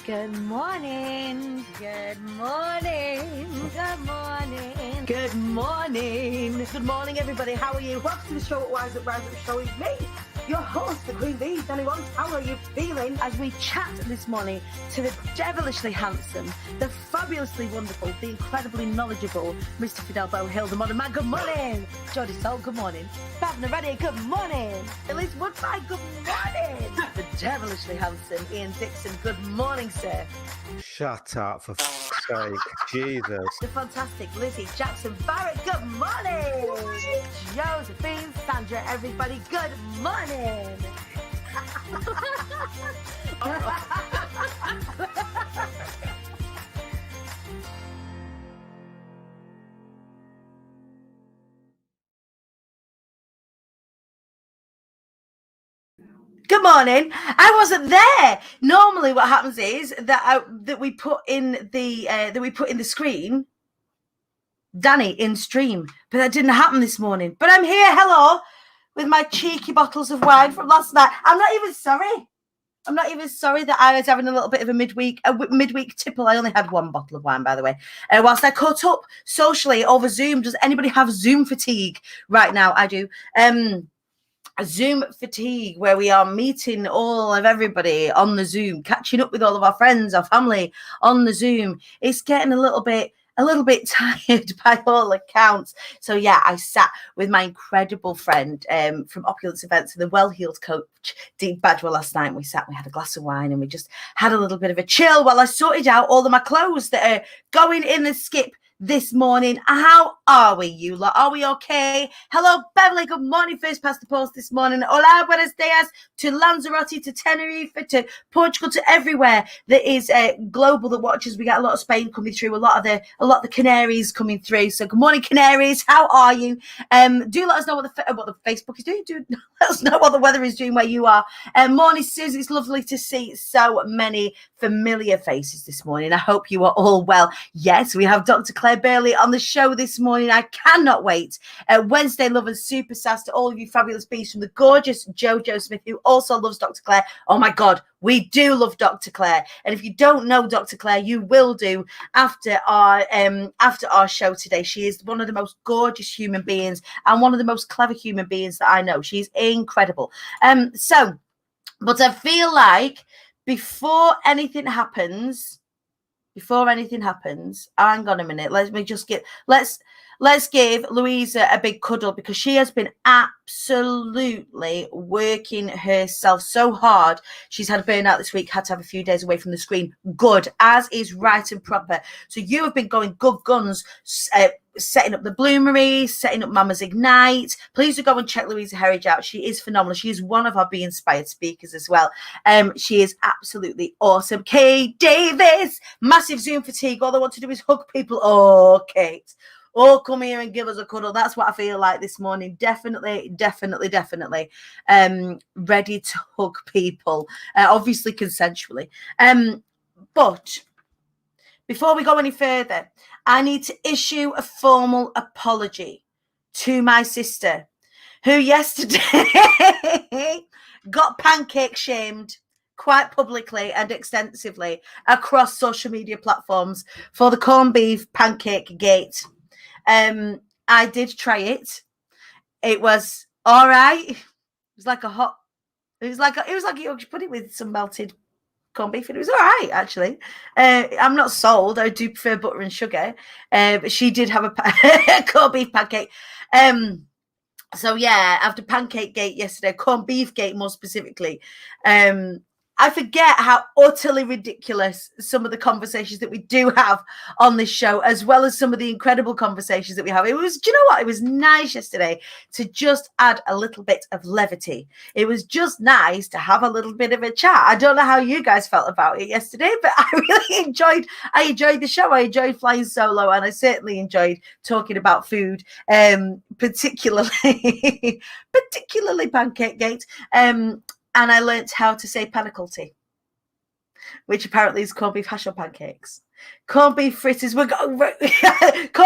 Good morning. Good morning. Good morning. Good morning. Good morning, everybody. How are you? Welcome to the show at Rise Up Show with me, your host, the Queen Bee, Dani. How are you feeling? As we chat this morning to the devilishly handsome, the fabulously wonderful, the incredibly knowledgeable Mr. Fidel Hill, the modern man. Good morning. Jodie Sol, good morning. Babna Reddy, good morning. Elise Woodbine, good morning. The devilishly handsome Ian Dixon, good morning, sir. Shut up, for f***'s sake. Jesus. The fantastic Lizzie Jackson Barrett, good morning. Josephine, Sandra, everybody, good morning. Good morning. I wasn't there. Normally, what happens is that we put in the screen Dani in stream, but that didn't happen this morning. But I'm here, hello, with my cheeky bottles of wine from last night. I'm not even sorry that I was having a little bit of a midweek tipple. I only had one bottle of wine, by the way. Whilst I caught up socially over Zoom. Does anybody have Zoom fatigue right now? I do. Zoom fatigue, where we are meeting all of everybody on the Zoom, catching up with all of our friends, our family on the Zoom. It's getting a little bit tired by all accounts. So yeah, I sat with my incredible friend from Opulence Events and the well-heeled coach, Dean Badwell, last night. We had a glass of wine and we just had a little bit of a chill while I sorted out all of my clothes that are going in the skip this morning. How are we, you lot? Are we okay? Hello, Beverly. Good morning. First past the post this morning. Hola, buenos dias to Lanzarote, to Tenerife, to Portugal, to everywhere that is global that watches. We got a lot of Spain coming through, a lot of the Canaries coming through. So good morning, Canaries. How are you? Do let us know what the Facebook is doing. Do let us know what the weather is doing where you are. Morning, Susie. It's lovely to see so many familiar faces this morning. I hope you are all well. Yes, we have Dr. Clair Burley on the show this morning. I cannot wait. Wednesday lovers, super sass to all of you fabulous beasts, from the gorgeous Jojo Smith, who also loves Dr. Clair. Oh my God, we do love Dr. Clair. And if you don't know Dr. Clair, you will do after our show today. She is one of the most gorgeous human beings and one of the most clever human beings that I know. She's incredible. But I feel like before anything happens, hang on a minute. Let's give Louisa a big cuddle, because she has been absolutely working herself so hard. She's had a burnout this week, had to have a few days away from the screen. Good, as is right and proper. So you have been going good guns, setting up the Bloomery, setting up Mama's Ignite. Please do go and check Louisa Herridge out. She is phenomenal. She is one of our Be Inspired speakers as well. She is absolutely awesome. Kate Davis, massive Zoom fatigue. All they want to do is hug people. Oh, Kate. Oh, come here and give us a cuddle. That's what I feel like this morning. Definitely. Ready to hug people. Obviously consensually. But before we go any further, I need to issue a formal apology to my sister, who yesterday got pancake shamed quite publicly and extensively across social media platforms for the corned beef pancake gate. I did try it. It was all right. It was like you put it with some melted corned beef, and it was all right, actually. I'm not sold. I do prefer butter and sugar, but she did have a corned beef pancake. So yeah, after pancake gate yesterday, corned beef gate more specifically, I forget how utterly ridiculous some of the conversations that we do have on this show, as well as some of the incredible conversations that we have. Do you know what? It was nice yesterday to just add a little bit of levity. It was just nice to have a little bit of a chat. I don't know how you guys felt about it yesterday, but I really enjoyed the show. I enjoyed flying solo, and I certainly enjoyed talking about food, particularly Pancake Gate. And I learnt how to say paniculty, which apparently is corned beef hash on pancakes. Corned beef fritters. Corned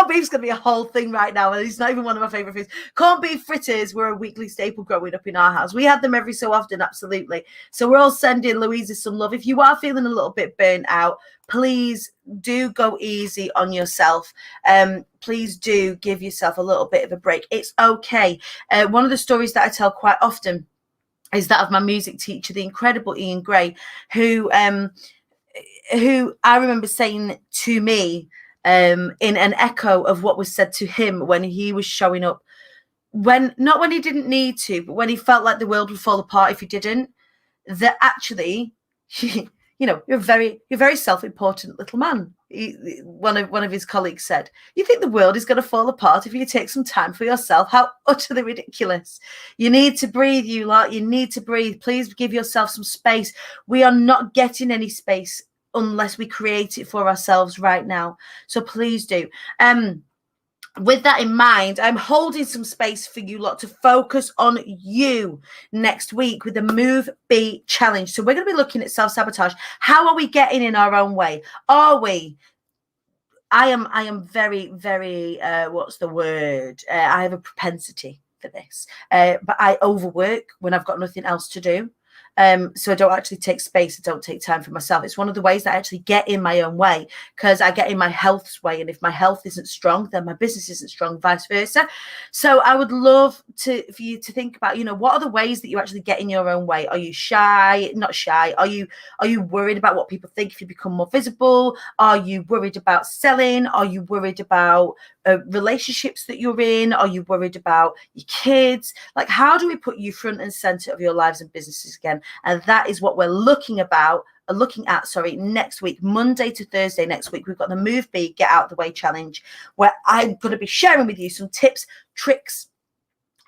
beef's going to be a whole thing right now, and it's not even one of my favourite foods. Corned beef fritters were a weekly staple growing up in our house. We had them every so often, absolutely. So we're all sending Louisa some love. If you are feeling a little bit burnt out, please do go easy on yourself. Please do give yourself a little bit of a break. It's okay. One of the stories that I tell quite often is that of my music teacher, the incredible Ian Gray, who I remember saying to me in an echo of what was said to him when he was showing up, not when he didn't need to, but when he felt like the world would fall apart if he didn't, that actually, you're a very self-important little man. One of his colleagues said, you think the world is going to fall apart if you take some time for yourself? How utterly ridiculous. You need to breathe, you lot. You need to breathe. Please give yourself some space. We are not getting any space unless we create it for ourselves right now. So please do. With that in mind, I'm holding some space for you lot to focus on you next week with the Move Be Challenge. So we're going to be looking at self-sabotage. How are we getting in our own way? Are we? I am very, very, what's the word? I have a propensity for this, but I overwork when I've got nothing else to do. So I don't actually take space. I don't take time for myself. It's one of the ways that I actually get in my own way, because I get in my health's way. And if my health isn't strong, then my business isn't strong, vice versa. So I would love for you to think about, what are the ways that you actually get in your own way? Are you shy? Not shy. Are you worried about what people think if you become more visible? Are you worried about selling? Are you worried about relationships that you're in? Are you worried about your kids? Like, how do we put you front and center of your lives and businesses again? And that is what we're looking at next week, Monday to Thursday next week. We've got the Move Be Get Out of the Way challenge, where I'm going to be sharing with you some tips, tricks,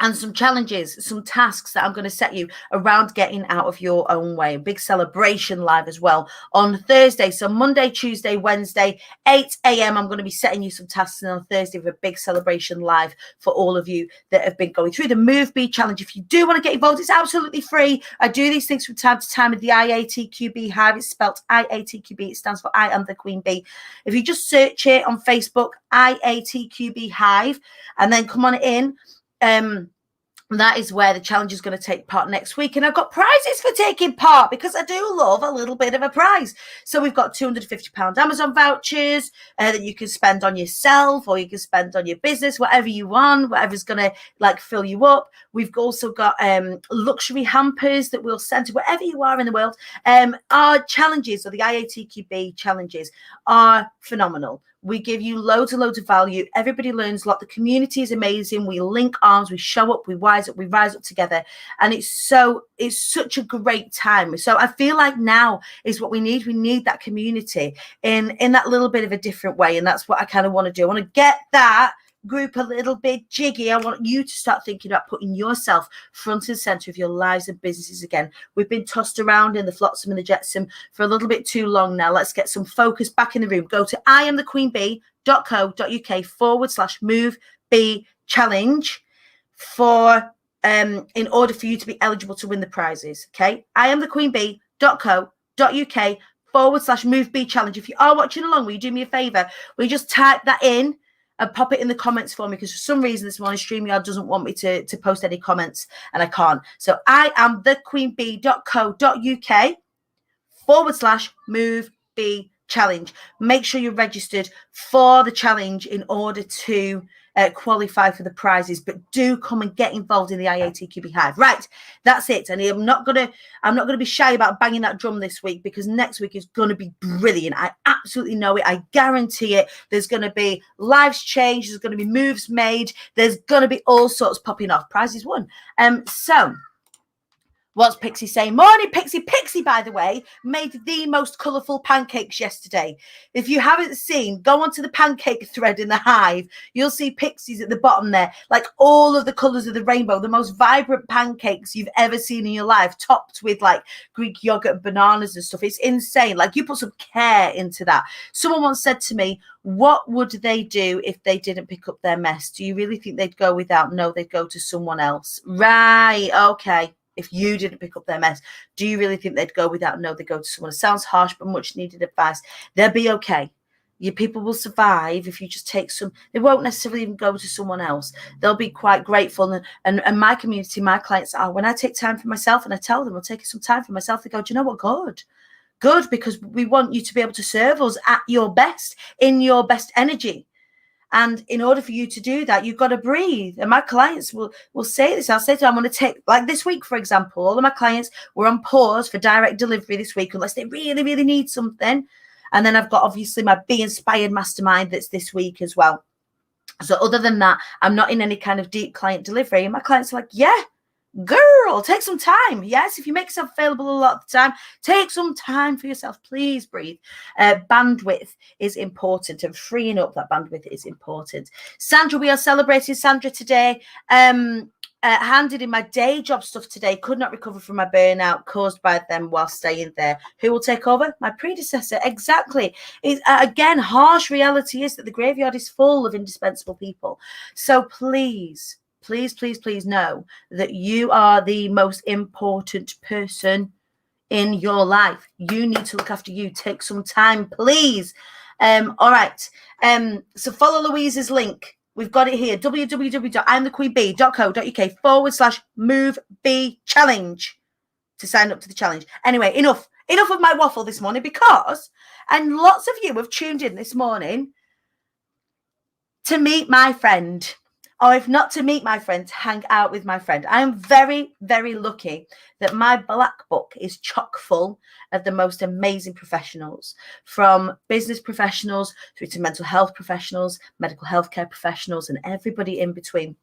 and some challenges, some tasks that I'm going to set you around getting out of your own way. A big celebration live as well on Thursday. So Monday, Tuesday, Wednesday, 8 a.m. I'm going to be setting you some tasks, and on Thursday with a big celebration live for all of you that have been going through the Move Be Challenge. If you do want to get involved, it's absolutely free. I do these things from time to time with the IATQB Hive. It's spelled IATQB. It stands for I Am the Queen Bee. If you just search it on Facebook, IATQB Hive, and then come on in, that is where the challenge is going to take part next week. And I've got prizes for taking part, because I do love a little bit of a prize. So we've got £250 Amazon vouchers that you can spend on yourself, or you can spend on your business, whatever you want, whatever's going to fill you up. We've also got luxury hampers that we'll send to wherever you are in the world. Our challenges, or the IATQB challenges, are phenomenal. We give you loads and loads of value. Everybody learns a lot. The community is amazing. We link arms. We show up. We rise up. We rise up together. And it's such a great time. So I feel like now is what we need. We need that community in that little bit of a different way. And that's what I kind of want to do. I want to get that group a little bit jiggy. I want you to start thinking about putting yourself front and center of your lives and businesses again. We've been tossed around in the flotsam and the jetsam for a little bit too long now. Let's get some focus back in the room. Go to iamthequeenbee.co.uk/Move Be Challenge in order for you to be eligible to win the prizes. Okay, iamthequeenbee.co.uk/Move Be Challenge. If you are watching along, will you do me a favor? Will you just type that in and pop it in the comments for me, because for some reason this morning StreamYard doesn't want me to post any comments, and I can't. So iamthequeenbee.co.uk/Move Be Challenge. Make sure you're registered for the challenge in order to qualify for the prizes, but do come and get involved in the IATQB Hive. Right, that's it. And I'm not gonna be shy about banging that drum this week, because next week is gonna be brilliant. I absolutely know it. I guarantee it. There's gonna be lives changed. There's gonna be moves made. There's gonna be all sorts popping off. Prizes won. So what's Pixie saying? Morning, Pixie. Pixie, by the way, made the most colourful pancakes yesterday. If you haven't seen, go onto the pancake thread in the Hive. You'll see Pixies at the bottom there, like all of the colours of the rainbow, the most vibrant pancakes you've ever seen in your life, topped with like Greek yogurt and bananas and stuff. It's insane. Like, you put some care into that. Someone once said to me, what would they do if they didn't pick up their mess? Do you really think they'd go without? No, they'd go to someone else. Right. Okay. If you didn't pick up their mess, do you really think they'd go without? No, they go to someone. It sounds harsh, but much needed advice. They'll be okay. Your people will survive if you just take some. They won't necessarily even go to someone else. They'll be quite grateful. And my community, my clients are, when I take time for myself and I tell them I'm taking some time for myself, they go, do you know what? Good, because we want you to be able to serve us at your best, in your best energy. And in order for you to do that, you've got to breathe. And my clients will say this. I'll say to them, I'm going to take, like this week, for example, all of my clients were on pause for direct delivery this week, unless they really, really need something. And then I've got, obviously, my Be Inspired Mastermind that's this week as well. So other than that, I'm not in any kind of deep client delivery. And my clients are like, yeah, girl, take some time. Yes, if you make yourself available a lot of the time, take some time for yourself. Please breathe. Bandwidth is important, and freeing up that bandwidth is important. Sandra, we are celebrating Sandra today. Handed in my day job stuff today. Could not recover from my burnout caused by them while staying there. Who will take over? My predecessor. Exactly. Again, harsh reality is that the graveyard is full of indispensable people. So please know that you are the most important person in your life. You need to look after you. Take some time, please. All right. So follow Louise's link. We've got it here, www.imthequeenbee.co.uk/MoveBeChallenge to sign up to the challenge. Anyway, enough of my waffle this morning, because, and lots of you have tuned in this morning to meet my friend. Or if not to meet my friend, to hang out with my friend. I am very, very lucky that my black book is chock full of the most amazing professionals, from business professionals through to mental health professionals, medical healthcare professionals, and everybody in between.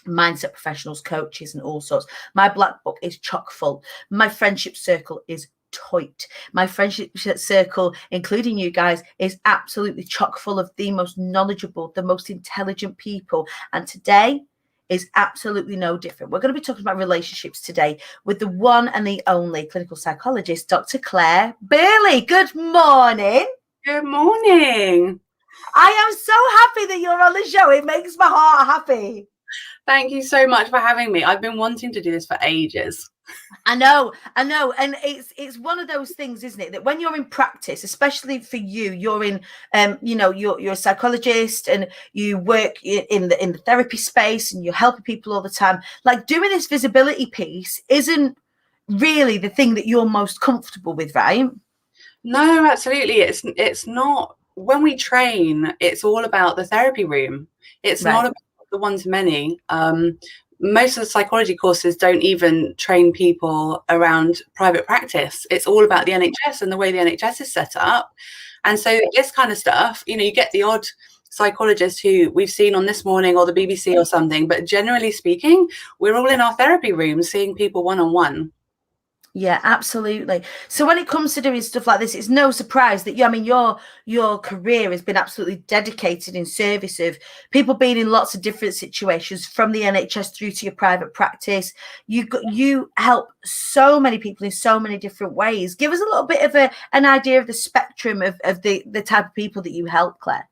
Mindset professionals, coaches, and all sorts. My black book is chock full. My friendship circle is tight. My friendship circle, including you guys, is absolutely chock full of the most knowledgeable, the most intelligent people. And today is absolutely no different. We're going to be talking about relationships today with the one and the only clinical psychologist, Dr. Clair Burley. Good morning. Good morning. I am so happy that you're on the show. It makes my heart happy. Thank you so much for having me. I've been wanting to do this for ages. I know. And it's one of those things, isn't it, that when you're in practice, especially for you, you're in, you're a psychologist and you work in the therapy space and you're helping people all the time. Like, doing this visibility piece isn't really the thing that you're most comfortable with, right? No, absolutely. It's not. When we train, it's all about the therapy room. It's not about the one-to-many. Most of the psychology courses don't even train people around private practice. It's all about the NHS and the way the NHS is set up. And so this kind of stuff, you get the odd psychologist who we've seen on This Morning or the BBC or something, but generally speaking, we're all in our therapy rooms seeing people one-on-one. Yeah, absolutely. So when it comes to doing stuff like this, it's no surprise that your career has been absolutely dedicated in service of people being in lots of different situations, from the NHS through to your private practice. You help so many people in so many different ways. Give us a little bit of an idea of the spectrum of the type of people that you help, Claire.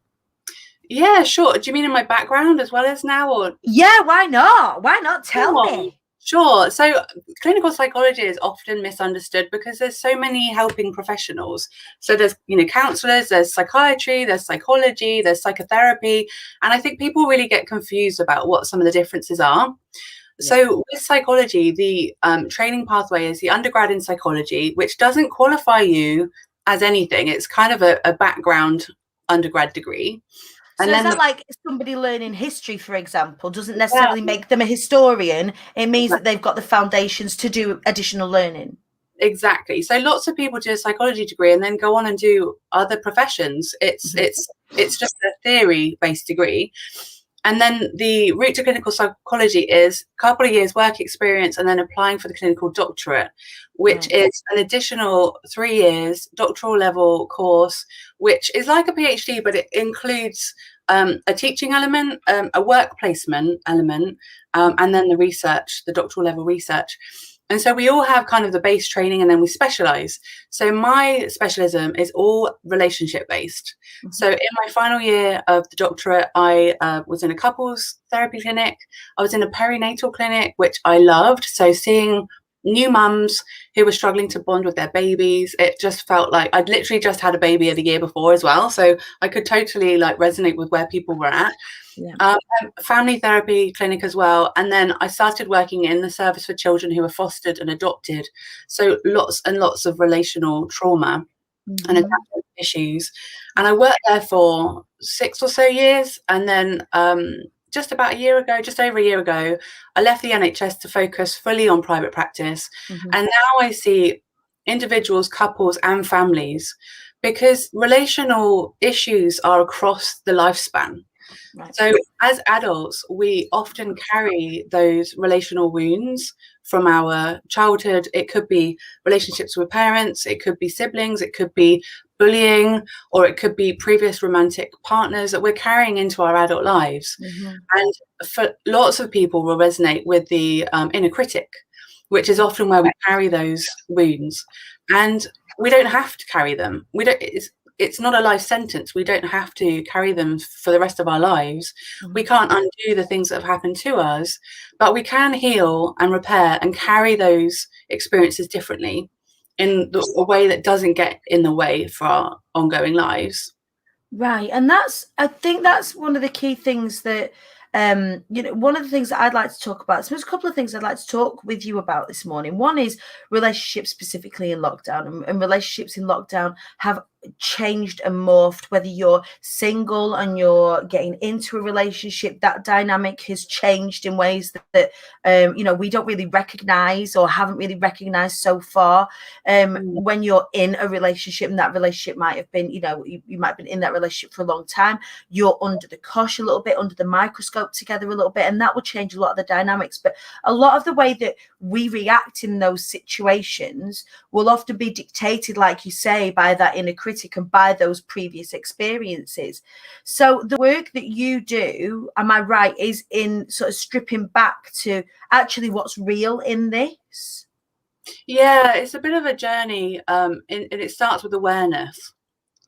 Yeah, sure. Do you mean in my background as well as now? Or yeah, why not? Why not? Tell me. Sure. So clinical psychology is often misunderstood because there's so many helping professionals. So there's, counselors, there's psychiatry, there's psychology, there's psychotherapy. And I think people really get confused about what some of the differences are. Yeah. So with psychology, the training pathway is the undergrad in psychology, which doesn't qualify you as anything. It's kind of a background undergrad degree. So is that like somebody learning history, for example, doesn't necessarily make them a historian? It means that they've got the foundations to do additional learning. Exactly. So lots of people do a psychology degree and then go on and do other professions. It's just a theory-based degree. And then the route to clinical psychology is a couple of years work experience and then applying for the clinical doctorate, which is an additional 3 years doctoral level course, which is like a PhD, but it includes a teaching element, a work placement element, and then the research, the doctoral level research. And so we all have kind of the base training and then we specialize. So my specialism is all relationship based. Mm-hmm. So in my final year of the doctorate, I was in a couples therapy clinic. I was in a perinatal clinic, which I loved. So seeing new mums who were struggling to bond with their babies. It just felt like I'd literally just had a baby the year before as well, so I could totally like resonate with where people were at. Family therapy clinic as well, and then I started working in the service for children who were fostered and adopted, so lots and lots of relational trauma and attachment issues, and I worked there for 6 or so years, and then just over a year ago, I left the NHS to focus fully on private practice. And now I see individuals, couples and families, because relational issues are across the lifespan. Right. So as adults, we often carry those relational wounds from our childhood. It could be relationships with parents, it could be siblings, it could be bullying, or it could be previous romantic partners that we're carrying into our adult lives. And for lots of people will resonate with the inner critic, which is often where we carry those wounds. And we don't have to carry them. It's not a life sentence. We don't have to carry them for the rest of our lives. We can't undo the things that have happened to us, but we can heal and repair and carry those experiences differently in a way that doesn't get in the way for our ongoing lives. Right. And I think that's one of the key things that, one of the things that I'd like to talk about. So there's a couple of things I'd like to talk with you about this morning. One is relationships specifically in lockdown, and relationships in lockdown have changed and morphed. Whether you're single and you're getting into a relationship, that dynamic has changed in ways that we don't really recognize or haven't really recognized so far. When you're in a relationship, and that relationship might have been, you might have been in that relationship for a long time, you're under the cosh a little bit, under the microscope together a little bit, and that will change a lot of the dynamics. But a lot of the way that we react in those situations will often be dictated, like you say, by that inner critic and by those previous experiences. So the work that you do, am I right, is in sort of stripping back to actually what's real in this? Yeah, it's a bit of a journey, and it starts with awareness.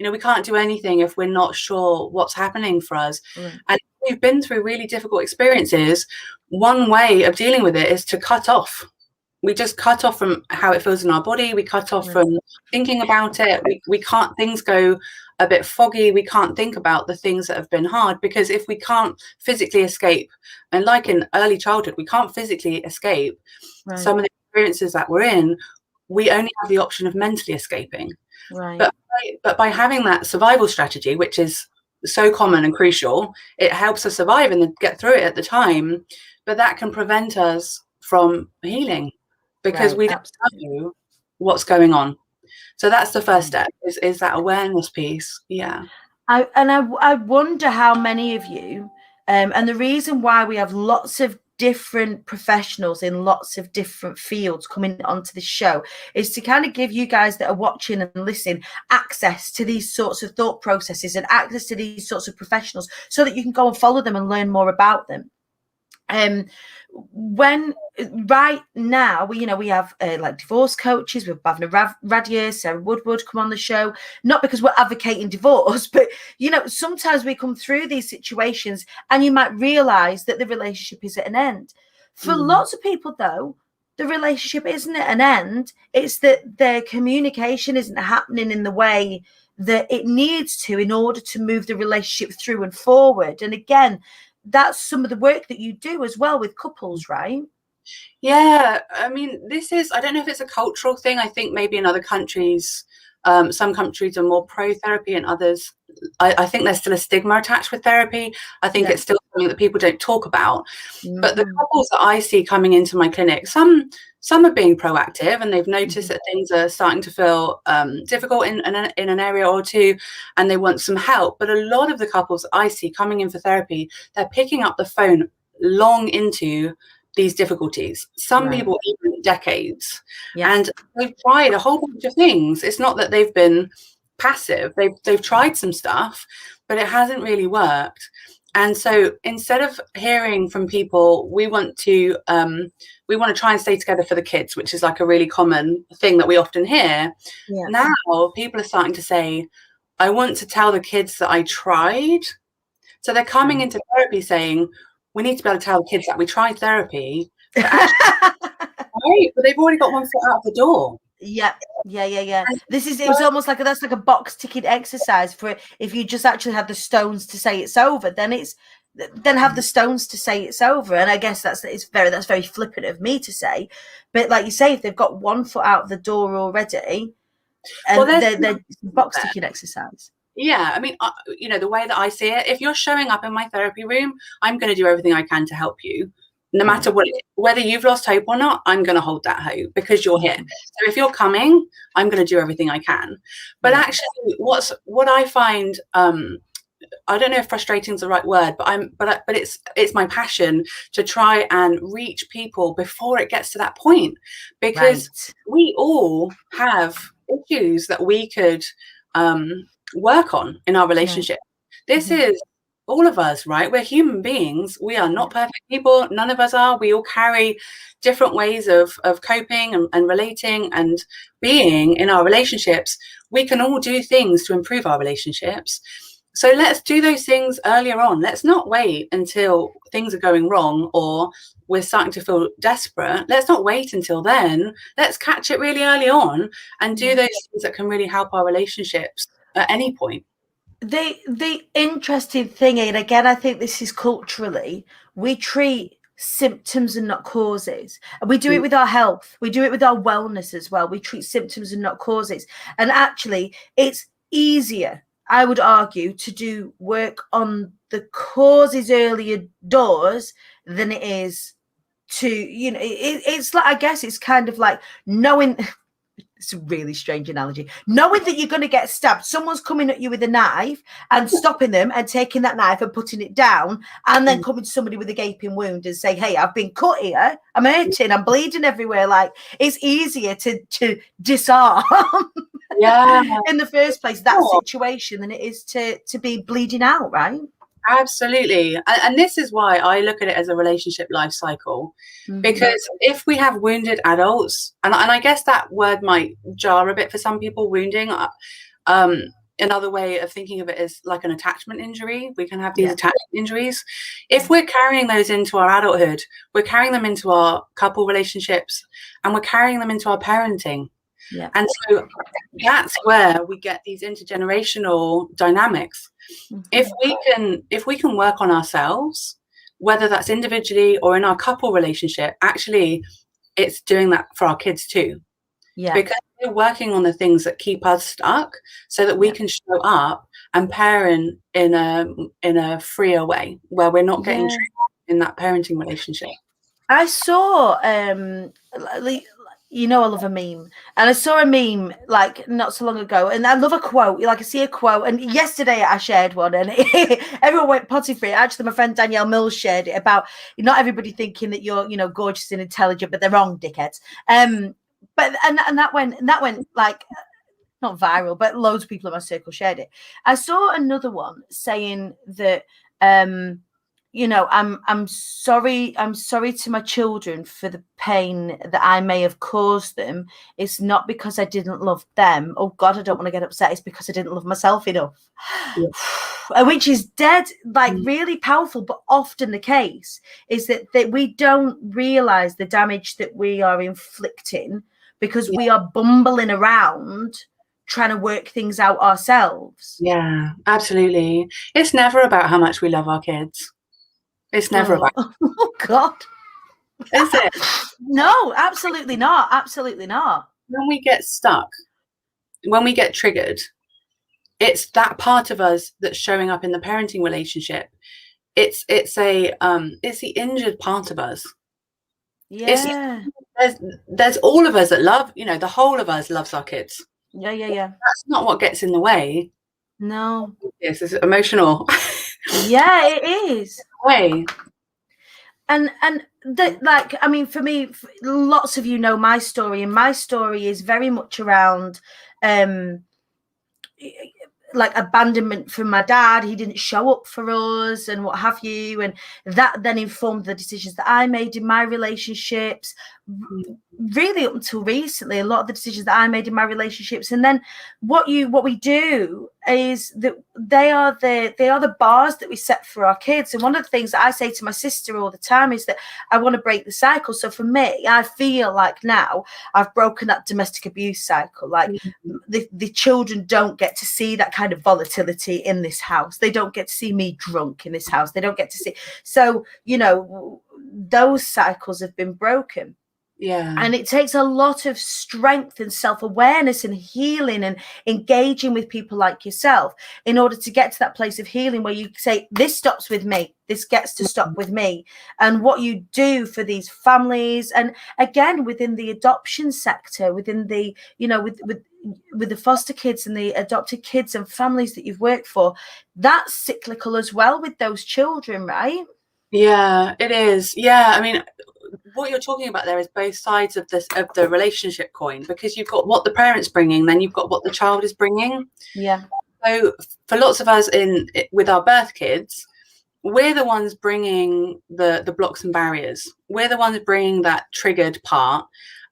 We can't do anything if we're not sure what's happening for us. And if we've been through really difficult experiences, one way of dealing with it is to cut off. We just cut off from how it feels in our body. We cut off from thinking about it. We can't, things go a bit foggy. We can't think about the things that have been hard, because if we can't physically escape, and like in early childhood, we can't physically escape some of the experiences that we're in, we only have the option of mentally escaping. But by having that survival strategy, which is so common and crucial, it helps us survive and get through it at the time. But that can prevent us from healing, because we don't know what's going on. So that's the first step, is that awareness piece. I wonder how many of you, and the reason why we have lots of different professionals in lots of different fields coming onto the show, is to kind of give you guys that are watching and listening access to these sorts of thought processes and access to these sorts of professionals, so that you can go and follow them and learn more about them. When right now we have like divorce coaches with Bhavna Radia, Sarah Woodward come on the show, not because we're advocating divorce, but sometimes we come through these situations and you might realize that the relationship is at an end. For lots of people though, the relationship isn't at an end. It's that their communication isn't happening in the way that it needs to in order to move the relationship through and forward. And again, that's some of the work that you do as well with couples, right? Yeah, I mean, I don't know if it's a cultural thing. I think maybe in other countries, some countries are more pro-therapy, and others, I think there's still a stigma attached with therapy. I think it's still something that people don't talk about. But the couples that I see coming into my clinic, some are being proactive, and they've noticed that things are starting to feel difficult in an area or two, and they want some help. But a lot of the couples I see coming in for therapy, they're picking up the phone long into these difficulties. Some people even decades, and they've tried a whole bunch of things. It's not that they've been passive. They've tried some stuff, but it hasn't really worked. And so instead of hearing from people, we want to try and stay together for the kids, which is like a really common thing that we often hear. Now people are starting to say, I want to tell the kids that I tried. So they're coming into therapy saying, we need to be able to tell the kids that we tried therapy, but actually, Right, but they've already got one foot out the door. Yeah. It was almost like that's like a box ticking exercise for if you just actually had the stones to say it's over, then have the stones to say it's over. And I guess that's very flippant of me to say, but like you say, if they've got one foot out the door already, and they're box ticking exercise. Yeah, I mean, the way that I see it, if you're showing up in my therapy room, I'm going to do everything I can to help you. No matter whether you've lost hope or not, I'm going to hold that hope because you're here. So if you're coming, I'm going to do everything I can. But actually, what I find, I don't know if frustrating is the right word, but it's my passion to try and reach people before it gets to that point, because we all have issues that we could work on in our relationship. This is all of us, right? We're human beings. We are not perfect people. None of us are. We all carry different ways of coping and relating and being in our relationships. We can all do things to improve our relationships. So let's do those things earlier on. Let's not wait until things are going wrong or we're starting to feel desperate. Let's not wait until then. Let's catch it really early on and do those things that can really help our relationships at any point. The interesting thing, and again, I think this is culturally, we treat symptoms and not causes. And we do it with our health. We do it with our wellness as well. We treat symptoms and not causes. And actually, it's easier, I would argue, to do work on the causes earlier doors than it is to, it's like, I guess it's kind of like knowing... It's a really strange analogy. Knowing that you're going to get stabbed, someone's coming at you with a knife and stopping them and taking that knife and putting it down, and then coming to somebody with a gaping wound and say, hey, I've been cut here, I'm hurting, I'm bleeding everywhere. Like, it's easier to disarm in the first place that situation than it is to be bleeding out, right? Absolutely. And this is why I look at it as a relationship life cycle, because if we have wounded adults, and I guess that word might jar a bit for some people, wounding, another way of thinking of it is like an attachment injury. We can have these attachment injuries. If we're carrying those into our adulthood, we're carrying them into our couple relationships, and we're carrying them into our parenting. Yeah. And so that's where we get these intergenerational dynamics. If we can work on ourselves, whether that's individually or in our couple relationship, actually it's doing that for our kids too. Yeah. Because we're working on the things that keep us stuck so that we can show up and parent in a freer way where we're not getting trapped in that parenting relationship. I saw I love a meme, and I saw a meme like not so long ago, and I love a quote. Like, I see a quote, and yesterday I shared one, and everyone went potty free. Actually, my friend Danielle Mills shared it about not everybody thinking that you're gorgeous and intelligent, but they're wrong, dickheads. But that went like not viral, but loads of people in my circle shared it. I saw another one saying that I'm sorry to my children for the pain that I may have caused them. It's not because I didn't love them. Oh God, I don't want to get upset. It's because I didn't love myself enough. Yeah. Which is dead, like really powerful, but often the case is that we don't realize the damage that we are inflicting because we are bumbling around trying to work things out ourselves. Yeah, absolutely. It's never about how much we love our kids. It's never about. Oh God, is it? No, absolutely not. Absolutely not. When we get stuck, when we get triggered, it's that part of us that's showing up in the parenting relationship. It's the injured part of us. Yeah. There's all of us that love. The whole of us loves our kids. Yeah. That's not what gets in the way. No. Yes, it's emotional. Yeah, it is. Way. And for me, lots of you know my story, and my story is very much around like abandonment from my dad. He didn't show up for us and what have you, and that then informed the decisions that I made in my relationships. Really, up until recently, a lot of the decisions that I made in my relationships, and then what we do is that they are the bars that we set for our kids. And one of the things that I say to my sister all the time is that I want to break the cycle. So for me, I feel like now I've broken that domestic abuse cycle. Like the children don't get to see that kind of volatility in this house. They don't get to see me drunk in this house. They don't get to see. So, you know, those cycles have been broken. Yeah. And it takes a lot of strength and self-awareness and healing and engaging with people like yourself in order to get to that place of healing where you say, this stops with me, this gets to stop with me. And what you do for these families, and again, within the adoption sector, within the, you know, with the foster kids and the adopted kids and families that you've worked for, that's cyclical as well with those children, right? Yeah, it is. Yeah, I mean, what you're talking about there is both sides of the relationship coin, because you've got what the parent's bringing, then you've got what the child is bringing. Yeah. So for lots of us with our birth kids, we're the ones bringing the blocks and barriers. We're the ones bringing that triggered part,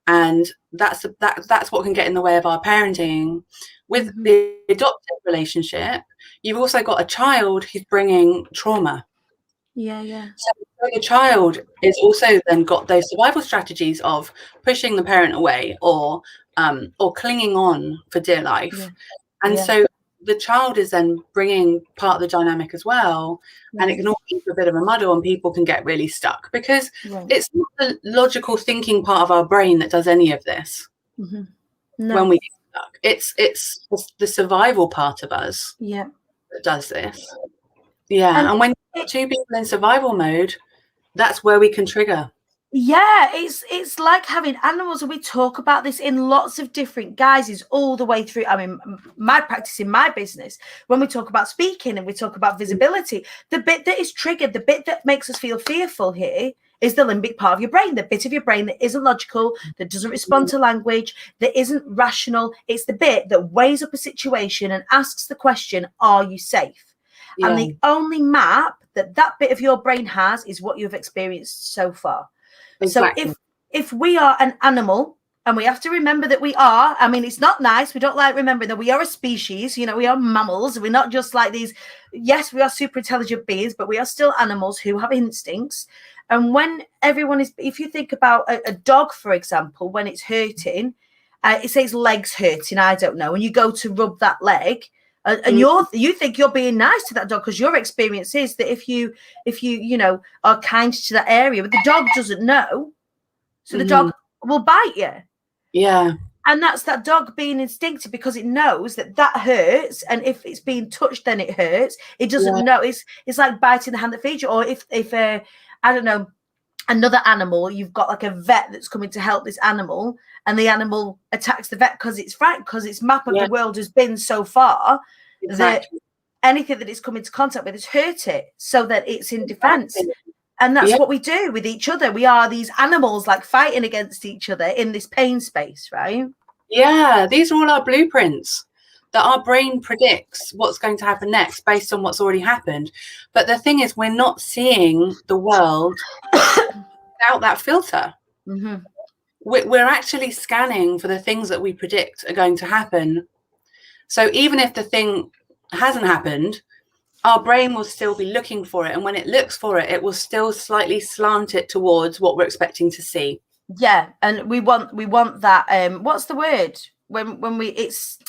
and that's what can get in the way of our parenting. With the adopted relationship, you've also got a child who's bringing trauma. Yeah. So the child is also then got those survival strategies of pushing the parent away or clinging on for dear life. Yeah. And so the child is then bringing part of the dynamic as well. And it can all be a bit of a muddle, and people can get really stuck because it's not the logical thinking part of our brain that does any of this. No. When we get stuck. It's the survival part of us that does this. Yeah. And when two people in survival mode, that's where we can trigger. Yeah, it's like having animals, and we talk about this in lots of different guises all the way through. I mean, my practice in my business, when we talk about speaking and we talk about visibility, the bit that is triggered, the bit that makes us feel fearful here is the limbic part of your brain, the bit of your brain that isn't logical, that doesn't respond to language, that isn't rational. It's the bit that weighs up a situation and asks the question, are you safe? Yeah. And the only map that bit of your brain has is what you've experienced so far. Exactly. So if we are an animal, and we have to remember that we are, I mean, it's not nice. We don't like remembering that we are a species, you know, we are mammals. We're not just like these. Yes, we are super intelligent beings, but we are still animals who have instincts. And when everyone is, if you think about a dog, for example, when it's hurting, it says legs hurting, I don't know, and you go to rub that leg, and you think you're being nice to that dog because your experience is that if you know are kind to that area, but the dog doesn't know, so the dog will bite you. Yeah. And that's that dog being instinctive because it knows that hurts, and if it's being touched, then it hurts. It doesn't know. It's like biting the hand that feeds you, or if I don't know, another animal, you've got like a vet that's coming to help this animal, and the animal attacks the vet because it's frightened, because its map of the world has been so far that anything that it's come into contact with has hurt it, so that it's in defense. And that's what we do with each other. We are these animals like fighting against each other in this pain space, right? Yeah, these are all our blueprints that our brain predicts what's going to happen next based on what's already happened. But the thing is, we're not seeing the world without that filter. We're actually scanning for the things that we predict are going to happen. So even if the thing hasn't happened, our brain will still be looking for it. And when it looks for it, it will still slightly slant it towards what we're expecting to see. Yeah. And we want that. What's the word? When we, it's,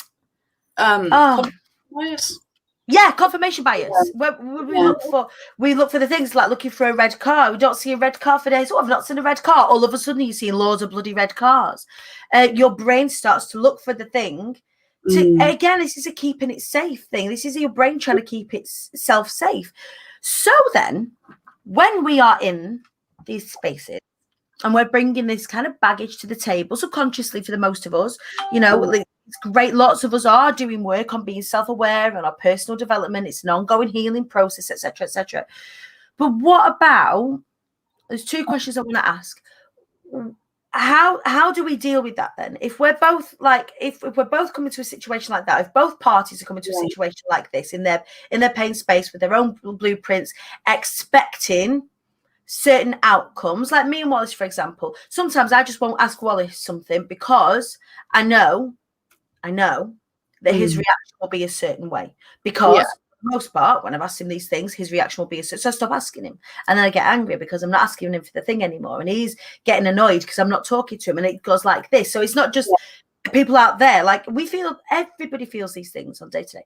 bias. Yeah, confirmation bias. We look for the things like looking for a red car. We don't see a red car for days. Oh, I've not seen a red car. All of a sudden, you're seeing loads of bloody red cars. Your brain starts to look for the thing. Again, this is a keeping it safe thing. This is your brain trying to keep itself safe. So then, when we are in these spaces and we're bringing this kind of baggage to the table, subconsciously for the most of us, you know, it's great. Lots of us are doing work on being self-aware and our personal development. It's an ongoing healing process, etc., etc. But what about? There's two questions I want to ask. How do we deal with that then? If we're both like, if we're both coming to a situation like that, if both parties are coming to a situation like this in their pain space with their own blueprints, expecting certain outcomes, like me and Wallace, for example, sometimes I just won't ask Wallace something because I know that his reaction will be a certain way, because for the most part, when I've asked him these things, his reaction will be a certain. So I stop asking him, and then I get angry because I'm not asking him for the thing anymore, and he's getting annoyed because I'm not talking to him, and it goes like this. So it's not just people out there. Like, everybody feels these things on day to day.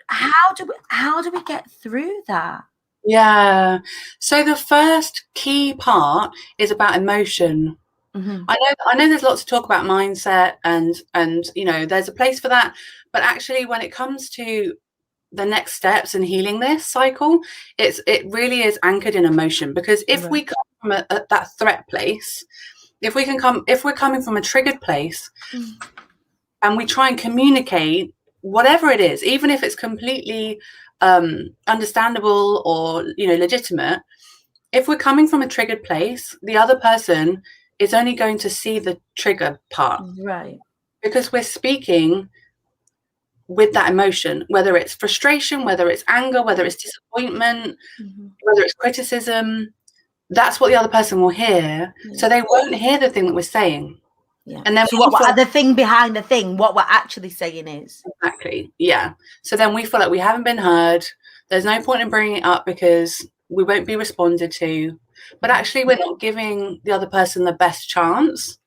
How do we get through that? Yeah. So the first key part is about emotion. Mm-hmm. I know there's lots to talk about mindset and there's a place for that, but actually when it comes to the next steps in healing this cycle, it really is anchored in emotion, because if we come from that threat place, if we're coming from a triggered place, and we try and communicate whatever it is, even if it's completely understandable or legitimate, if we're coming from a triggered place, the other person is only going to see the trigger part, right? Because we're speaking with that emotion, whether it's frustration, whether it's anger, whether it's disappointment, whether it's criticism. That's what the other person will hear. So they won't hear the thing that we're saying. Yeah. And then so what the thing behind the thing, what we're actually saying is. Exactly. Yeah. So then we feel like we haven't been heard. There's no point in bringing it up because we won't be responded to. But actually, we're not giving the other person the best chance.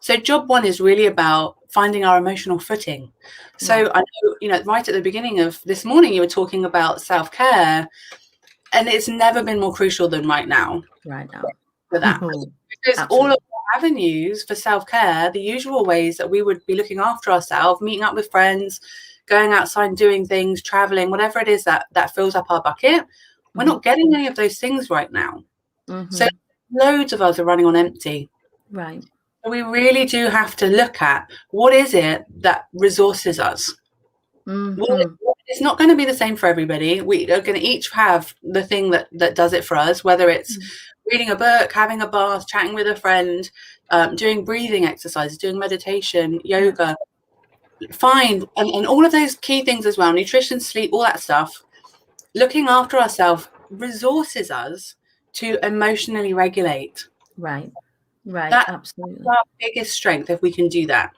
So job one is really about finding our emotional footing. So I know, right at the beginning of this morning, you were talking about self-care, and it's never been more crucial than right now. Right now. For that. Because all of our avenues for self-care, the usual ways that we would be looking after ourselves, meeting up with friends, going outside and doing things, traveling, whatever it is that fills up our bucket, we're not getting any of those things right now. So loads of us are running on empty. Right. So we really do have to look at what is it that resources us. It's not going to be the same for everybody. We are going to each have the thing that does it for us, whether it's reading a book, having a bath, chatting with a friend, doing breathing exercises, doing meditation, yoga. Fine. And all of those key things as well, nutrition, sleep, all that stuff. Looking after ourselves resources us to emotionally regulate. Right. Right. That's absolutely our biggest strength if we can do that.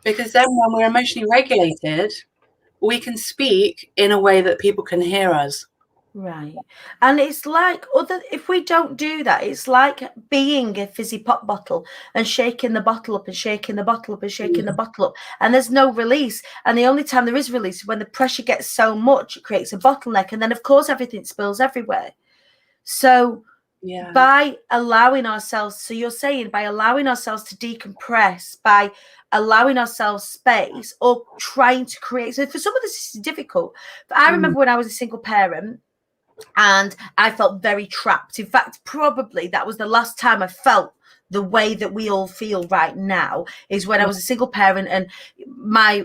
Because then when we're emotionally regulated, we can speak in a way that people can hear us. Right. And it's like if we don't do that, it's like being a fizzy pop bottle and shaking the bottle up and shaking the bottle up and shaking the bottle up, and there's no release. And the only time there is release is when the pressure gets so much, it creates a bottleneck, and then of course everything spills everywhere. So by allowing ourselves, so you're saying by allowing ourselves to decompress, by allowing ourselves space, or trying to create, so for some of this is difficult, but I remember when I was a single parent and I felt very trapped. In fact, probably that was the last time I felt the way that we all feel right now, is when I was a single parent, and my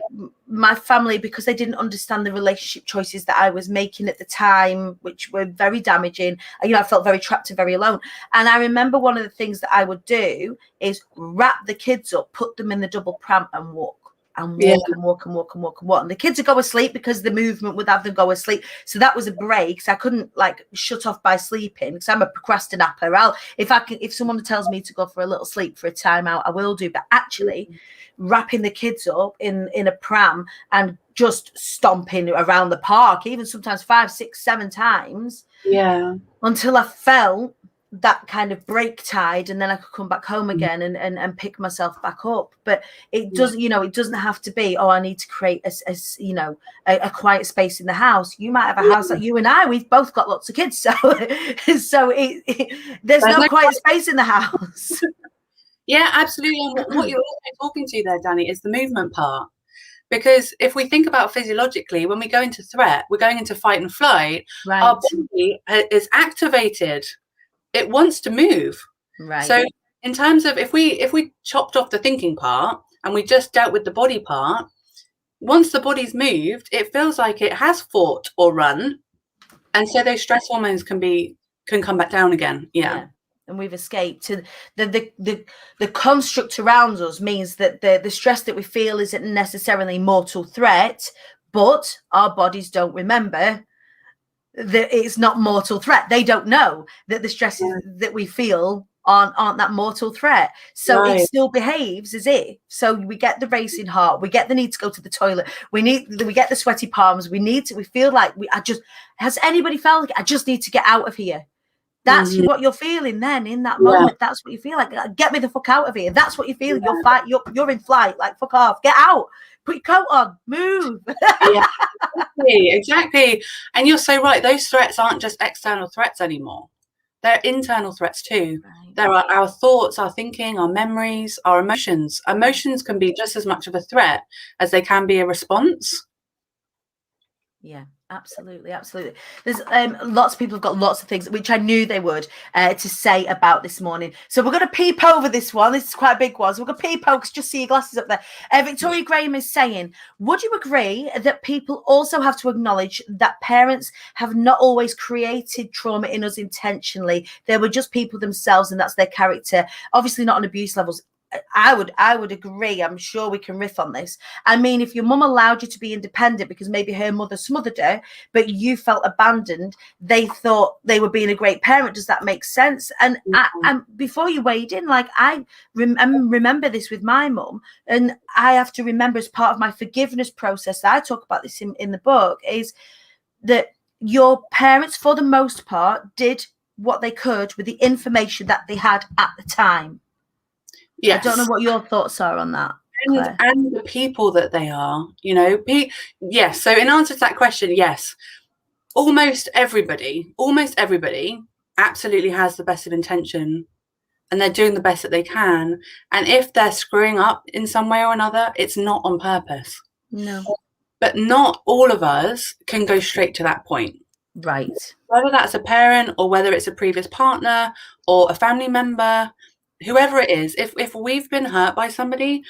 family, because they didn't understand the relationship choices that I was making at the time, which were very damaging, I felt very trapped and very alone. And I remember one of the things that I would do is wrap the kids up, put them in the double pram and walk. And walk. And the kids would go asleep because the movement would have them go asleep. So that was a break. So I couldn't shut off by sleeping, because I'm a procrastinator. If someone tells me to go for a little sleep for a timeout, I will do. But actually, wrapping the kids up in a pram and just stomping around the park, even sometimes 5, 6, 7 times, until I felt that kind of break tide, and then I could come back home again and pick myself back up. But it doesn't, it doesn't have to be, I need to create a quiet space in the house. You might have a house like you and I, we've both got lots of kids, so there's no quiet space in the house. Yeah, absolutely. And what you're also talking to there, Dani, is the movement part. Because if we think about physiologically, when we go into threat, we're going into fight and flight. Right. Our body is activated. It wants to move. Right. So in terms of if we chopped off the thinking part and we just dealt with the body part, once the body's moved, it feels like it has fought or run. And so those stress hormones can come back down again. Yeah. And we've escaped. And the construct around us means that the stress that we feel isn't necessarily mortal threat, but our bodies don't remember that it's not mortal threat. They don't know that the stresses that we feel aren't that mortal threat. So Right. it still behaves as if. So we get the racing heart, we get the need to go to the toilet, we get the sweaty palms, we feel like has anybody felt like I just need to get out of here? That's what you're feeling then in that moment. That's what you feel like. Get me the fuck out of here. That's what you're feeling. You're in flight. Like, fuck off. Get out. Put your coat on. Move. Yeah, exactly. And you're so right. Those threats aren't just external threats anymore. They're internal threats too. Right. There are our thoughts, our thinking, our memories, our emotions. Emotions can be just as much of a threat as they can be a response. Yeah, absolutely. There's lots of people have got lots of things, which I knew they would, to say about this morning. So we're going to peep over this one. This is quite a big one. So we're going to peep over, because just see your glasses up there. Victoria Graham is saying, would you agree that people also have to acknowledge that parents have not always created trauma in us intentionally? They were just people themselves, and that's their character. Obviously not on abuse levels. I would agree. I'm sure we can riff on this. I mean, if your mum allowed you to be independent because maybe her mother smothered her, but you felt abandoned, they thought they were being a great parent. Does that make sense? And before you weighed in, like, I remember this with my mum, and I have to remember, as part of my forgiveness process, I talk about this in the book, is that your parents, for the most part, did what they could with the information that they had at the time. Yes. I don't know what your thoughts are on that. And the people that they are, you know. Yes. So in answer to that question, yes, almost everybody absolutely has the best of intention, and they're doing the best that they can. And if they're screwing up in some way or another, it's not on purpose. No. But not all of us can go straight to that point. Right. Whether that's a parent, or whether it's a previous partner or a family member, whoever it is, if we've been hurt by somebody,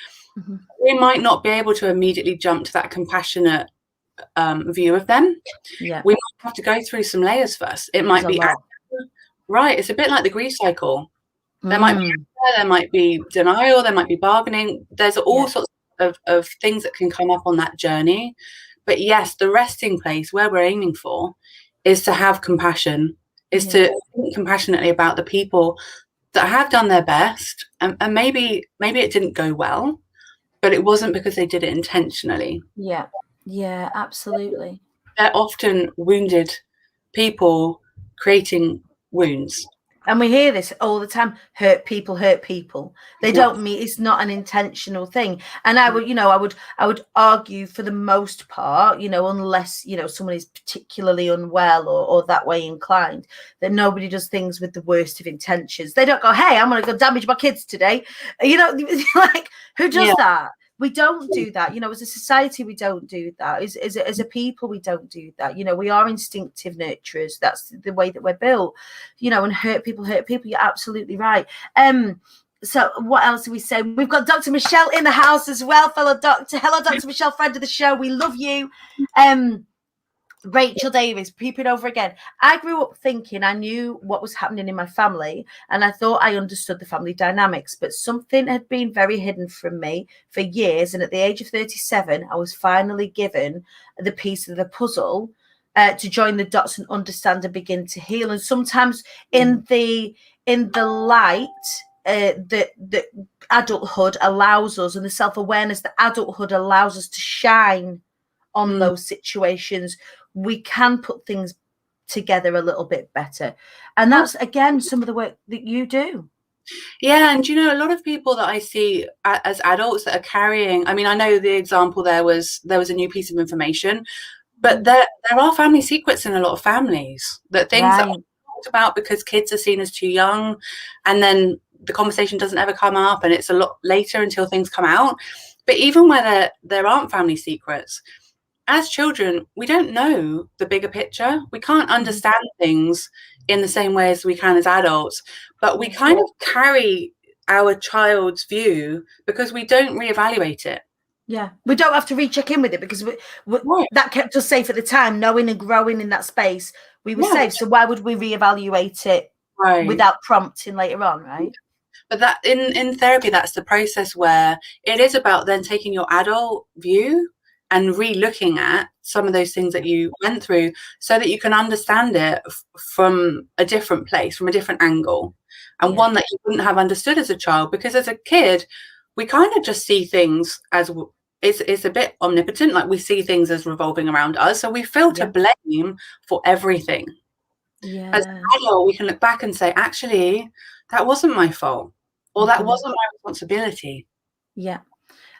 we might not be able to immediately jump to that compassionate view of them. Yeah. We might have to go through some layers first. It might be right. It's a bit like the grief cycle. There might be anger, there might be denial, there might be bargaining. There's all sorts of things that can come up on that journey. But yes, the resting place where we're aiming for is to have compassion, is to think compassionately about the people that have done their best, and maybe it didn't go well, but it wasn't because they did it intentionally. Yeah, absolutely. They're often wounded people creating wounds. And we hear this all the time. Hurt people. They don't mean, it's not an intentional thing. And I would argue, for the most part, unless, someone is particularly unwell or that way inclined, that nobody does things with the worst of intentions. They don't go, hey, I'm going to go damage my kids today. Like, who does that? We don't do that. As a society, we don't do that. As a people, we don't do that. We are instinctive nurturers. That's the way that we're built. And hurt people. You're absolutely right. So what else do we say? We've got Dr. Michelle in the house as well, fellow doctor. Hello, Dr. Michelle, friend of the show. We love you. Rachel Davis, peeping over again. I grew up thinking I knew what was happening in my family, and I thought I understood the family dynamics, but something had been very hidden from me for years. And at the age of 37, I was finally given the piece of the puzzle to join the dots and understand and begin to heal. And sometimes in the light that adulthood allows us, and the self-awareness that adulthood allows us to shine on those situations, we can put things together a little bit better. And that's, again, some of the work that you do. Yeah, and a lot of people that I see as adults that are carrying, I mean, I know the example there was a new piece of information, but there are family secrets in a lot of families, that things that are talked about because kids are seen as too young, and then the conversation doesn't ever come up, and it's a lot later until things come out. But even where there aren't family secrets, as children, we don't know the bigger picture. We can't understand things in the same way as we can as adults, but we kind of carry our child's view because we don't reevaluate it. Yeah, we don't have to recheck in with it because that kept us safe at the time, knowing and growing in that space. We were safe. So why would we reevaluate it without prompting later on, right? But that in therapy, that's the process where it is about then taking your adult view and re-looking at some of those things that you went through so that you can understand it from a different place, from a different angle. and one that you wouldn't have understood as a child, because as a kid we kind of just see things as it's a bit omnipotent, like we see things as revolving around us, so we feel to blame for everything. As an adult, we can look back and say, actually, that wasn't my fault, or that wasn't my responsibility.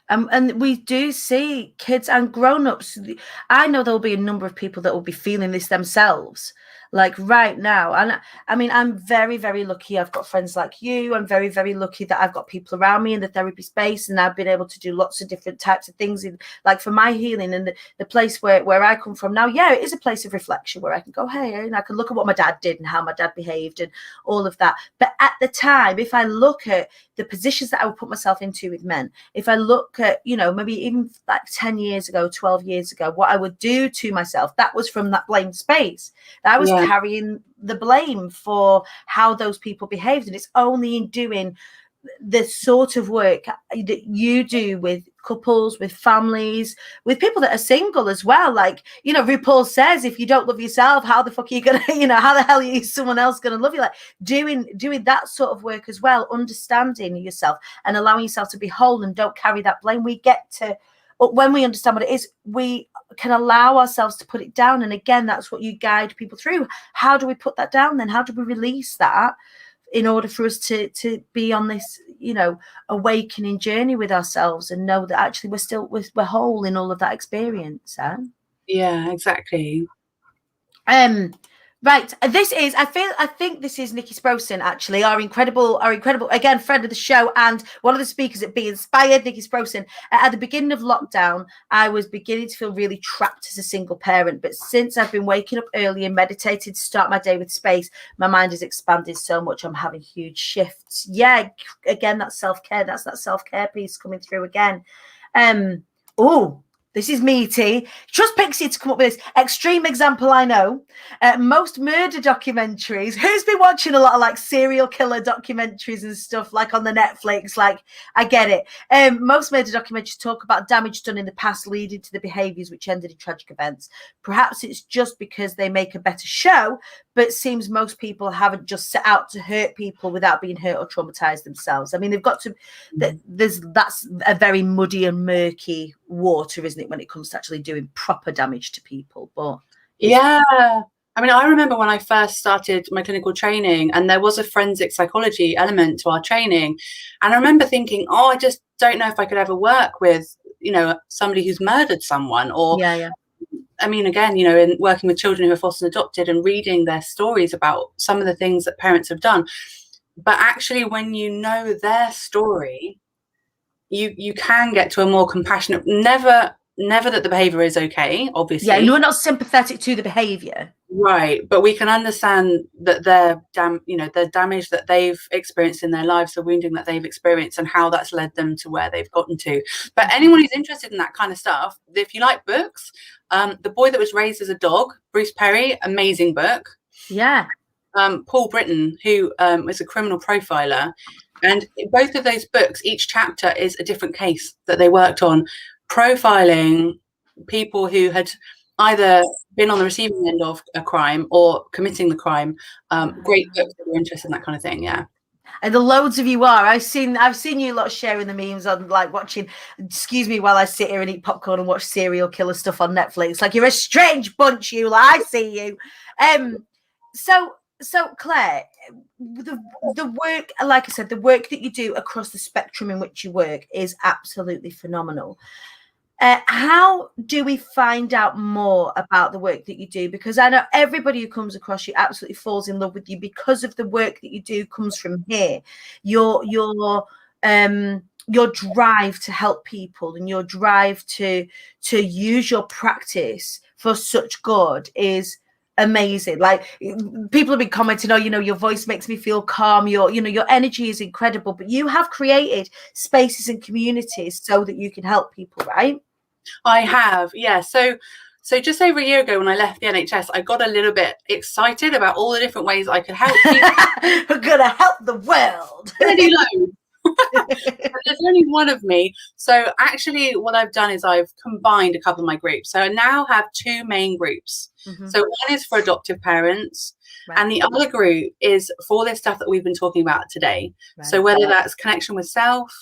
And we do see kids and grown-ups. I know there'll be a number of people that will be feeling this themselves, like right now. And I mean, I'm very, very lucky. I've got friends like you. I'm very, very lucky that I've got people around me in the therapy space, and I've been able to do lots of different types of things in, like, for my healing. And the place where I come from now, it is a place of reflection where I can go, hey, and I can look at what my dad did and how my dad behaved and all of that. But at the time, if I look at the positions that I would put myself into with men, if I look at, maybe even like 10 years ago, 12 years ago, what I would do to myself, that was from that blame space. That I was carrying the blame for how those people behaved. And it's only in doing the sort of work that you do with couples, with families, with people that are single as well. Like, RuPaul says, if you don't love yourself, how the fuck are you gonna, how the hell is someone else gonna love you? Like doing that sort of work as well, understanding yourself and allowing yourself to be whole and don't carry that blame. We get to, when we understand what it is, we can allow ourselves to put it down. And again, that's what you guide people through. How do we put that down then? How do we release that in order for us to be on this, awakening journey with ourselves and know that actually we're whole in all of that experience? Yeah, exactly. Right. I think this is Nikki Sprosen, actually, our incredible, again, friend of the show and one of the speakers at Be Inspired, Nikki Sprosen. At the beginning of lockdown, I was beginning to feel really trapped as a single parent. But since I've been waking up early and meditating to start my day with space, my mind has expanded so much. I'm having huge shifts. Yeah. Again, that's self-care. That's that self-care piece coming through again. This is meaty. Trust Pixie to come up with this extreme example. I know most murder documentaries. Who's been watching a lot of like serial killer documentaries and stuff like on the Netflix? Like, I get it. Most murder documentaries talk about damage done in the past leading to the behaviours which ended in tragic events. Perhaps it's just because they make a better show, but it seems most people haven't just set out to hurt people without being hurt or traumatized themselves. I mean, they've got to. That's a very muddy and murky water, isn't it, when it comes to actually doing proper damage to people? But I mean, I remember when I first started my clinical training, and there was a forensic psychology element to our training, and I remember thinking, I just don't know if I could ever work with somebody who's murdered someone, or I mean, again, in working with children who are foster and adopted and reading their stories about some of the things that parents have done. But actually, when you know their story, you can get to a more compassionate, never that the behavior is okay, obviously. Yeah, we're not sympathetic to the behavior. Right, but we can understand that the damage that they've experienced in their lives, the wounding that they've experienced, and how that's led them to where they've gotten to. But anyone who's interested in that kind of stuff, if you like books, The Boy That Was Raised as a Dog, Bruce Perry, amazing book. Yeah. Paul Britton, who is a criminal profiler, and both of those books, each chapter is a different case that they worked on, profiling people who had either been on the receiving end of a crime or committing the crime. Great books if you're interested in that kind of thing. Yeah. And the loads of you are. I've seen you lot sharing the memes on, like, watching, excuse me, while I sit here and eat popcorn and watch serial killer stuff on Netflix. Like, you're a strange bunch, you. Like, I see you. So Claire, the work, like I said, the work that you do across the spectrum in which you work is absolutely phenomenal. How do we find out more about the work that you do? Because I know everybody who comes across you absolutely falls in love with you because of the work that you do comes from here. Your drive to help people and your drive to use your practice for such good is amazing. Like, people have been commenting, your voice makes me feel calm, your energy is incredible, but you have created spaces and communities so that you can help people, right? I have, yeah. So just over a year ago when I left the NHS, I got a little bit excited about all the different ways I could help people. We're gonna help the world. There's only one of me. So actually what I've done is I've combined a couple of my groups. So I now have two main groups. Mm-hmm. So one is for adoptive parents, Right. And the other group is for this stuff that we've been talking about today. Right. So whether that's connection with self,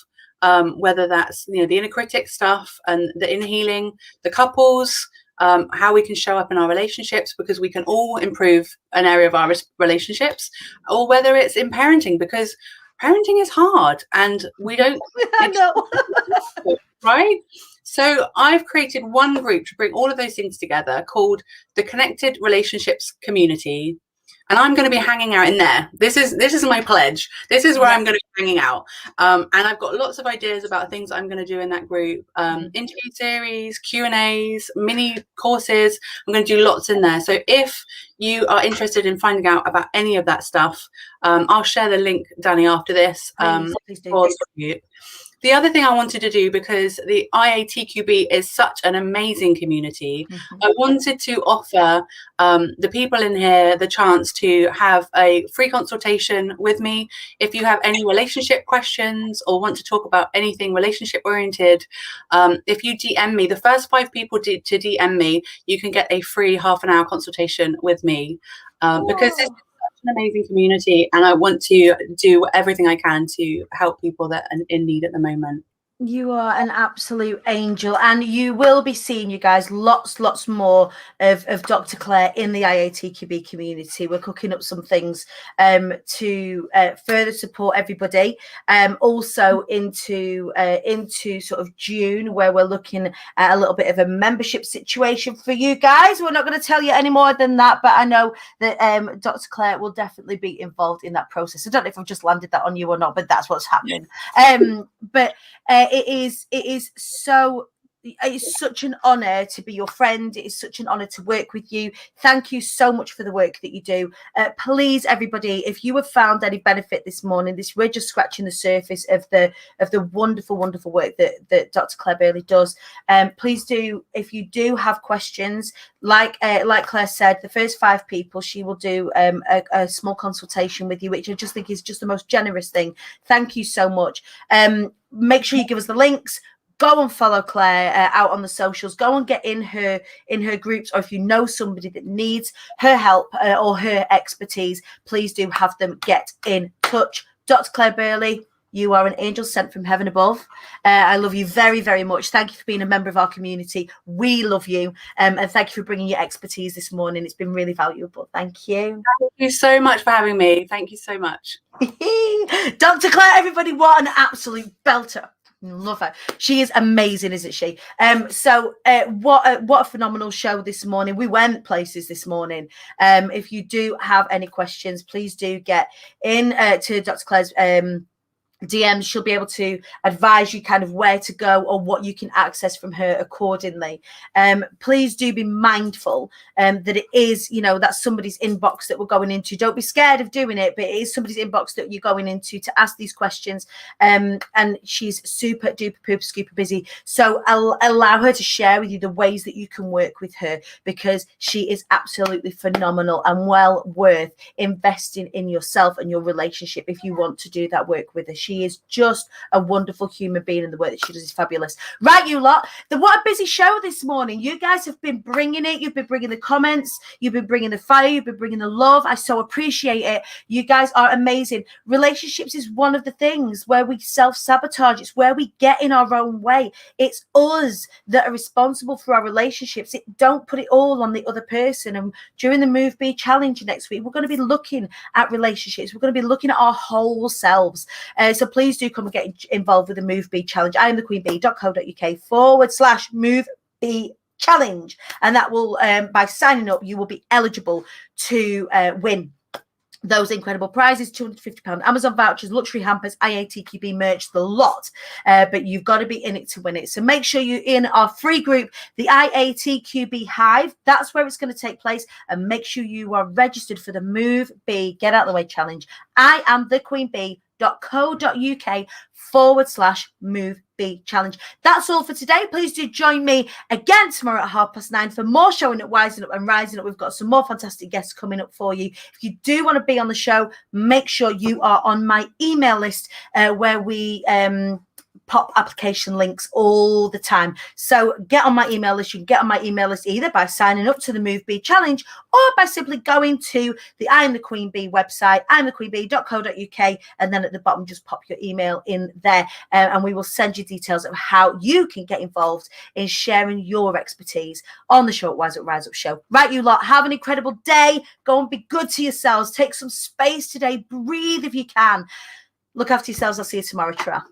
whether that's, you know, the inner critic stuff and the inner healing, the couples, how we can show up in our relationships, because we can all improve an area of our relationships, or whether it's in parenting, because parenting is hard and we don't I know. right? So I've created one group to bring all of those things together called the Connected Relationships Community. And I'm going to be hanging out in there. This is my pledge. This is where I'm going to be hanging out. And I've got lots of ideas about things I'm going to do in that group. Interview series, Q&As, mini courses. I'm going to do lots in there. So if you are interested in finding out about any of that stuff, I'll share the link, Dani, after this. Please do. The other thing I wanted to do, because the IATQB is such an amazing community, I wanted to offer the people in here the chance to have a free consultation with me. If you have any relationship questions or want to talk about anything relationship oriented, if you DM me, the first 5 people to DM me, you can get a free half-an-hour consultation with me, because this an amazing community, and I want to do everything I can to help people that are in need at the moment. You are an absolute angel, and you will be seeing, you guys, lots more of Dr. Clair in the IATQB community. We're cooking up some things to further support everybody. Also into sort of June, where we're looking at a little bit of a membership situation for you guys. We're not going to tell you any more than that, but I know that Dr. Clair will definitely be involved in that process. I don't know if I've just landed that on you or not, but that's what's happening. It's such an honor to be your friend. It is such an honor to work with you. Thank you so much for the work that you do. Please, everybody, if you have found any benefit this morning, we're just scratching the surface of the wonderful work that Dr. Clair Burley does. Please do, if you do have questions, like Claire said, the first 5 people, she will do a small consultation with you, which I just think is just the most generous thing. Thank you so much. Make sure you give us the links. Go and follow Claire out on the socials. Go and get in her groups, or if you know somebody that needs her help or her expertise, please do have them get in touch. Dr. Clair Burley, you are an angel sent from heaven above. I love you very, very much. Thank you for being a member of our community. We love you. And thank you for bringing your expertise this morning. It's been really valuable. Thank you. Thank you so much for having me. Thank you so much. Dr. Clair, everybody, what an absolute belter. Love her. She is amazing, isn't she? What a phenomenal show this morning. We went places this morning. If you do have any questions, please do get in to Dr. Clair's DMs. She'll be able to advise you kind of where to go or what you can access from her accordingly. Please do be mindful that it is, that's somebody's inbox that we're going into. Don't be scared of doing it, but it is somebody's inbox that you're going into to ask these questions. And she's super duper pooper scooper busy. So I'll allow her to share with you the ways that you can work with her, because she is absolutely phenomenal and well worth investing in yourself and your relationship if you want to do that work with her. She is just a wonderful human being, and the work that she does is fabulous. Right, you lot. What a busy show this morning. You guys have been bringing it. You've been bringing the comments. You've been bringing the fire. You've been bringing the love. I so appreciate it. You guys are amazing. Relationships is one of the things where we self-sabotage. It's where we get in our own way. It's us that are responsible for our relationships. Don't put it all on the other person. And during the Move Be Challenge next week, we're going to be looking at relationships. We're going to be looking at our whole selves. So please do come and get involved with the Move Be Challenge. I am thequeenbee.co.uk/Move Be Challenge. And that will, by signing up, you will be eligible to win those incredible prizes: £250 Amazon vouchers, luxury hampers, IATQB merch, the lot. But you've got to be in it to win it. So make sure you're in our free group, the IATQB Hive. That's where it's going to take place. And make sure you are registered for the Move Be Get Out of the Way Challenge. I am thequeenbee.co.uk/Move Be Challenge. That's all for today. Please do join me again tomorrow at 9:30 for more Showing Up, Wising Up and Rising Up. We've got some more fantastic guests coming up for you. If you do want to be on the show, make sure you are on my email list where we pop application links all the time. So get on my email list. You can get on my email list either by signing up to the Move Bee Challenge or by simply going to the I Am the Queen Bee website, imthequeenbee.co.uk, and then at the bottom just pop your email in there, and we will send you details of how you can get involved in sharing your expertise on the Short Wise Up Rise Up show. Right, you lot, have an incredible day. Go and be good to yourselves. Take some space today. Breathe if you can. Look after yourselves. I'll see you tomorrow. Tra.